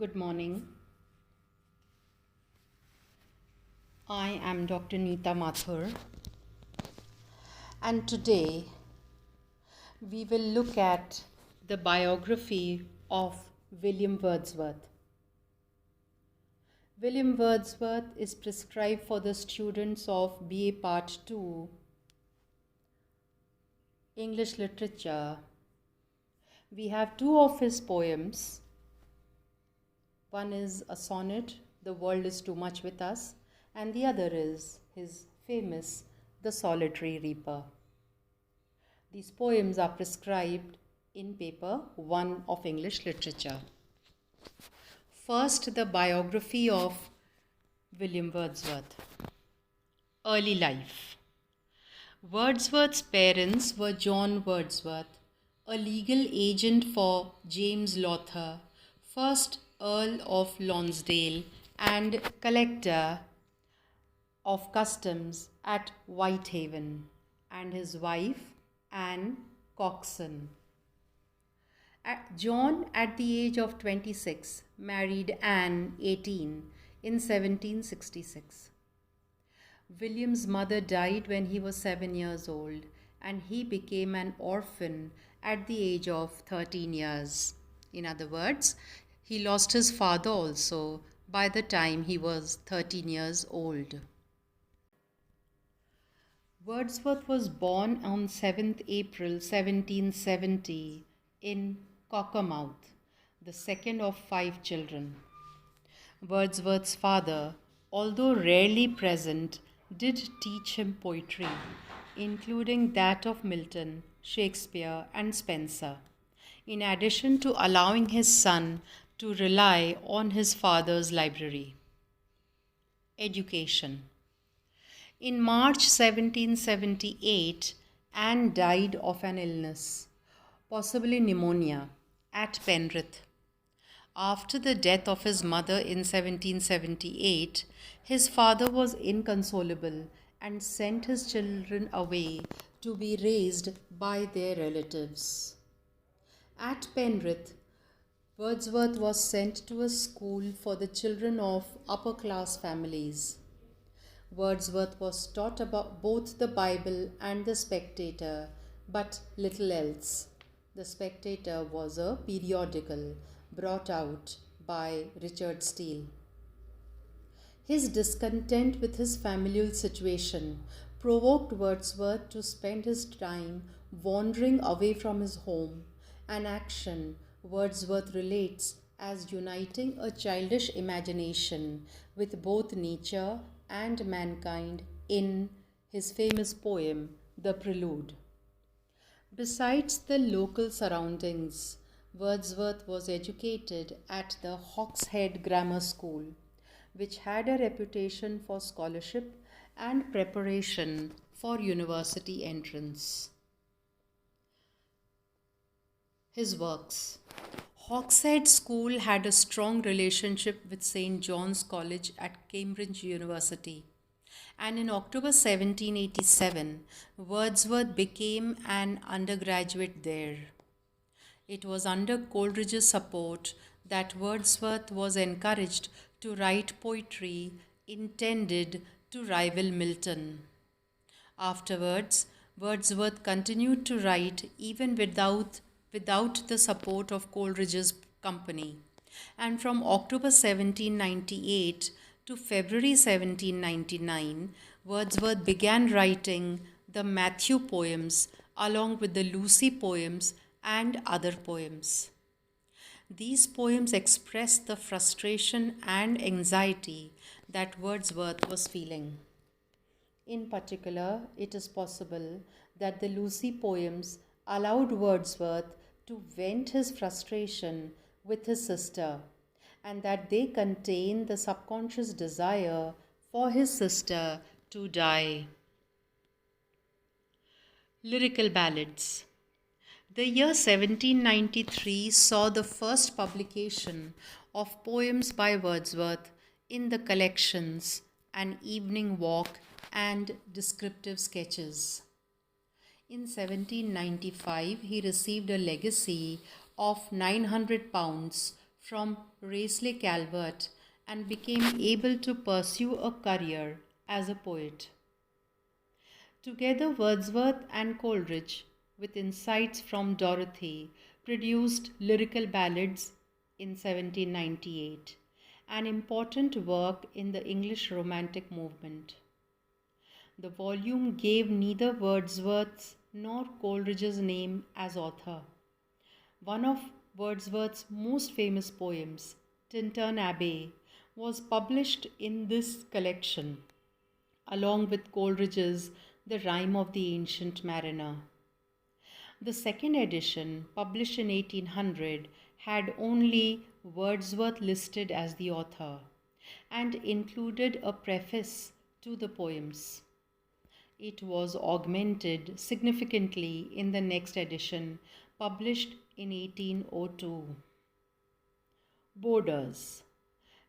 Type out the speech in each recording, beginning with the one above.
Good morning. I am Dr. Neeta Mathur, and today we will look at the biography of William Wordsworth. William Wordsworth is prescribed for the students of BA Part 2 English Literature. We have two of his poems. One is a sonnet, The World is Too Much with Us, and the other is his famous The Solitary Reaper. These poems are prescribed in paper 1 of English Literature. First, the biography of William Wordsworth. Early life. Wordsworth's parents were John Wordsworth, a legal agent for James Lowther, 1st Earl of Lonsdale and collector of customs at Whitehaven, and his wife Anne Coxon. John, at the age of 26, married Anne, 18, in 1766. William's mother died when he was 7 years old, and he became an orphan at the age of 13 years. In other words, he lost his father also by the time he was 13 years old. Wordsworth was born on 7th April 1770 in Cockermouth, the second of 5 children. Wordsworth's father, although rarely present, did teach him poetry, including that of Milton, Shakespeare, and Spenser, in addition to allowing his son to rely on his father's library. Education. In March 1778, Anne died of an illness, possibly pneumonia, at Penrith. After the death of his mother in 1778, his father was inconsolable and sent his children away to be raised by their relatives. At Penrith, Wordsworth was sent to a school for the children of upper-class families. Wordsworth was taught about both the Bible and the Spectator, but little else. The Spectator was a periodical brought out by Richard Steele. His discontent with his familial situation provoked Wordsworth to spend his time wandering away from his home, an action Wordsworth relates as uniting a childish imagination with both nature and mankind in his famous poem, The Prelude. Besides the local surroundings, Wordsworth was educated at the Hawkshead Grammar School, which had a reputation for scholarship and preparation for university entrance. His works. Hawkshead School had a strong relationship with St. John's College at Cambridge University, and in October 1787, Wordsworth became an undergraduate there. It was under Coleridge's support that Wordsworth was encouraged to write poetry intended to rival Milton. Afterwards, Wordsworth continued to write even without the support of Coleridge's company, and from October 1798 to February 1799, Wordsworth began writing the Mathur poems along with the Lucy poems and other poems. These poems express the frustration and anxiety that Wordsworth was feeling. In particular, it is possible that the Lucy poems allowed Wordsworth to vent his frustration with his sister, and that they contain the subconscious desire for his sister to die. Lyrical ballads. The year 1793 saw the first publication of poems by Wordsworth in the collections An Evening Walk and Descriptive Sketches. In 1795, he received a legacy of £900 from Raisley Calvert and became able to pursue a career as a poet. Together, Wordsworth and Coleridge, with insights from Dorothy, produced Lyrical Ballads in 1798, an important work in the English Romantic movement. The volume gave neither Wordsworth's nor Coleridge's name as author. One of Wordsworth's most famous poems, Tintern Abbey, was published in this collection, along with Coleridge's The Rime of the Ancient Mariner. The second edition, published in 1800, had only Wordsworth listed as the author and included a preface to the poems. It was augmented significantly in the next edition, published in 1802. Borders.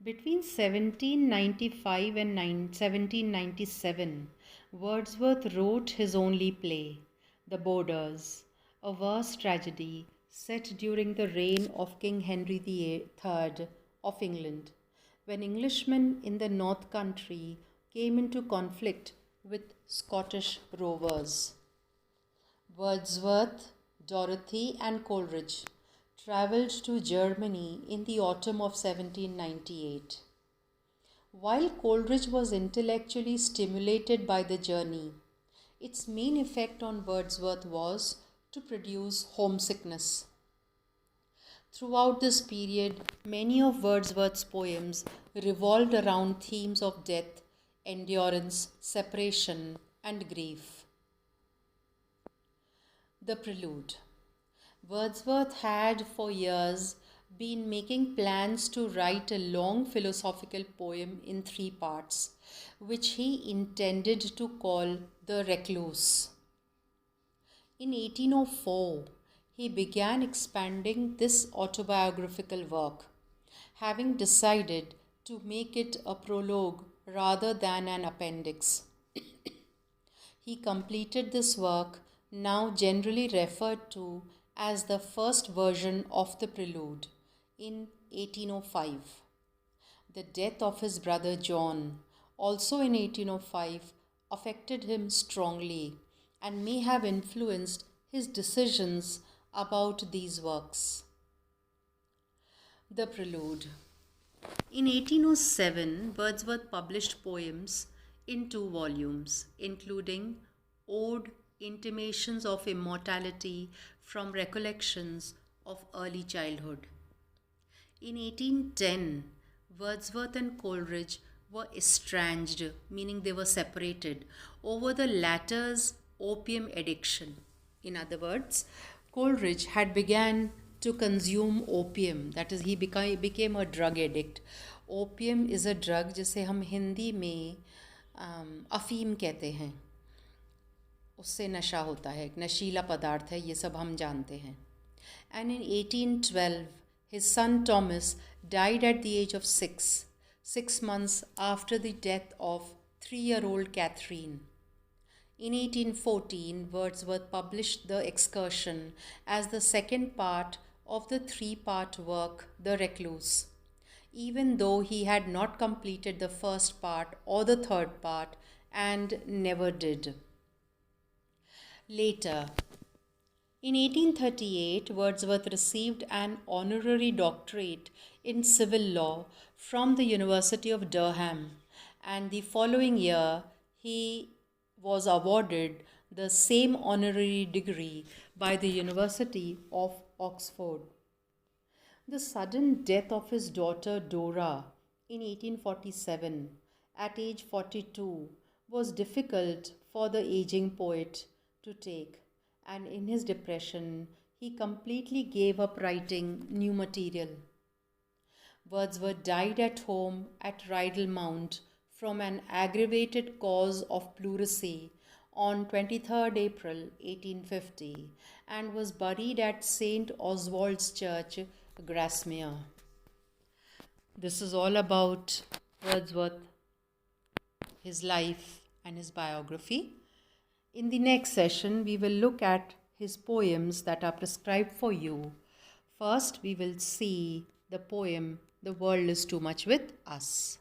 Between 1795 and 1797, Wordsworth wrote his only play, The Borders, a verse tragedy set during the reign of King Henry III of England, when Englishmen in the North Country came into conflict with Scottish rovers. Wordsworth, Dorothy, and Coleridge travelled to Germany in the autumn of 1798. While Coleridge was intellectually stimulated by the journey, its main effect on Wordsworth was to produce homesickness. Throughout this period, many of Wordsworth's poems revolved around themes of death, endurance, separation, and grief. The Prelude. Wordsworth had for years been making plans to write a long philosophical poem in 3 parts, which he intended to call The Recluse. In 1804, he began expanding this autobiographical work, having decided to make it a prologue rather than an appendix. He completed this work, now generally referred to as the first version of the Prelude, in 1805. The death of his brother John, also in 1805, affected him strongly and may have influenced his decisions about these works. The Prelude. In 1807, Wordsworth published poems in 2 volumes, including Ode, Intimations of Immortality from Recollections of Early Childhood. In 1810, Wordsworth and Coleridge were estranged, meaning they were separated, over the latter's opium addiction. In other words, Coleridge had begun to consume opium, that is, he became a drug addict. Opium is a drug जिसे हम हिंदी में अफीम कहते हैं, उससे नशा होता है, एक नशीला पदार्थ है, ये सब हम जानते हैं. And in 1812, his son Thomas died at the age of 6 months after the death of 3-year-old Catherine. In 1814, Wordsworth published The Excursion as the second part of the 3-part work, The Recluse, even though he had not completed the first part or the third part and never did. Later, in 1838, Wordsworth received an honorary doctorate in civil law from the University of Durham, and the following year he was awarded the same honorary degree by the University of Oxford. The sudden death of his daughter Dora in 1847, at age 42, was difficult for the aging poet to take, and in his depression, he completely gave up writing new material. Wordsworth died at home at Rydal Mount from an aggravated cause of pleurisy on 23rd April 1850 and was buried at St. Oswald's Church, Grasmere. This is all about Wordsworth, his life and his biography. In the next session, we will look at his poems that are prescribed for you. First, we will see The poem The World is Too Much with Us.